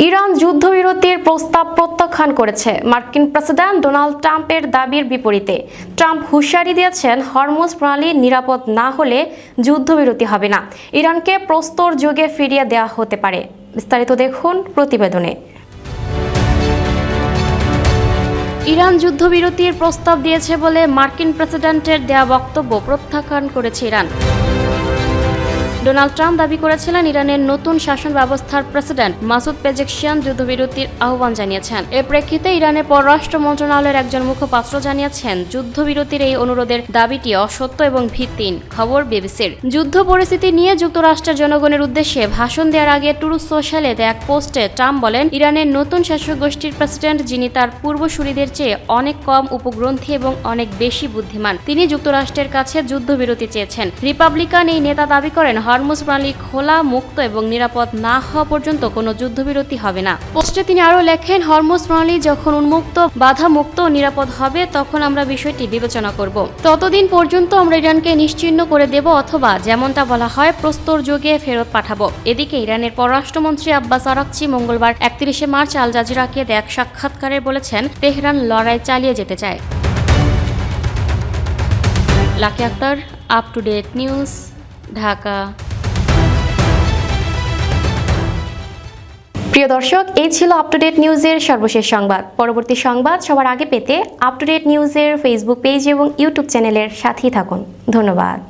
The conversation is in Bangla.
ইরান যুদ্ধবিরতির প্রস্তাব প্রত্যাখ্যান করেছে। মার্কিন প্রেসিডেন্ট ডোনাল্ড ট্রাম্পের দাবির বিপরীতে ট্রাম্প হুঁশিয়ারি দিয়েছেন, হরমুজ প্রণালী নিরাপদ না হলে যুদ্ধবিরতি হবে না, ইরানকে প্রস্তর যুগে ফিরিয়ে দেওয়া হতে পারে। বিস্তারিত দেখুন প্রতিবেদনে। ইরান যুদ্ধবিরতির প্রস্তাব দিয়েছে বলে মার্কিন প্রেসিডেন্টের দেয়া বক্তব্য প্রত্যাখ্যান করেছে ইরান। ডোনাল্ড ট্রাম্প দাবি করেছিলেন, ইরানের নতুন শাসন ব্যবস্থার প্রেসিডেন্ট মাসুদ পেজেকশিয়ান যুদ্ধবিরতির আহ্বান জানিয়েছেন। এর প্রেক্ষিতে ইরানের পররাষ্ট্র মন্ত্রণালয়ের একজন মুখপাত্র জানিয়েছেন, যুদ্ধবিরতির এই অনুরোধের দাবিটি অসত্য এবং ভিত্তিহীন। খবর বিবিসির। যুদ্ধ পরিস্থিতি নিয়ে যুক্তরাষ্ট্রের জনগণের উদ্দেশ্যে ভাষণ দেওয়ার আগে ট্রুথ সোশ্যালে দেয়া এক পোস্টে ট্রাম্প বলেন, ইরানের নতুন শাসক গোষ্ঠীর প্রেসিডেন্ট, যিনি তার পূর্বসূরিদের চেয়ে অনেক কম উপগ্রন্থী এবং অনেক বেশি বুদ্ধিমান, তিনি যুক্তরাষ্ট্রের কাছে যুদ্ধবিরতি চেয়েছেন। রিপাবলিকান এই নেতা দাবি করেন, হরমুজ প্রণালী খোলা, মুক্ত এবং নিরাপদ না হওয়া পর্যন্ত কোনো যুদ্ধবিরতি হবে না। পোস্টে তিনি আরও লেখেন, হরমুজ প্রণালী যখন উন্মুক্ত, বাধা মুক্ত ও নিরাপদ হবে, তখন আমরা বিষয়টি বিবেচনা করব। ততদিন পর্যন্ত আমরা ইরানকে নিশ্চিহ্ন করে দেব, অথবা যেমনটা বলা হয় প্রস্তর যুগে ফেরত পাঠাবো। এদিকে ইরানের পররাষ্ট্রমন্ত্রী আব্বাস আরাকচি মঙ্গলবার 31 মার্চ আল জাজিরাকে দেয়া এক সাক্ষাৎকারে বলেছেন, তেহরান লড়াই চালিয়ে যেতে চায়। Lucky Akhtar, up to date news, Dhaka. প্রিয় দর্শক, এই ছিল আপ টু ডেট নিউজের সর্বশেষ সংবাদ। পরবর্তী সংবাদ সবার আগে পেতে আপ টু ডেট নিউজের ফেসবুক পেজ এবং ইউটিউব চ্যানেলের সাথেই থাকুন। ধন্যবাদ।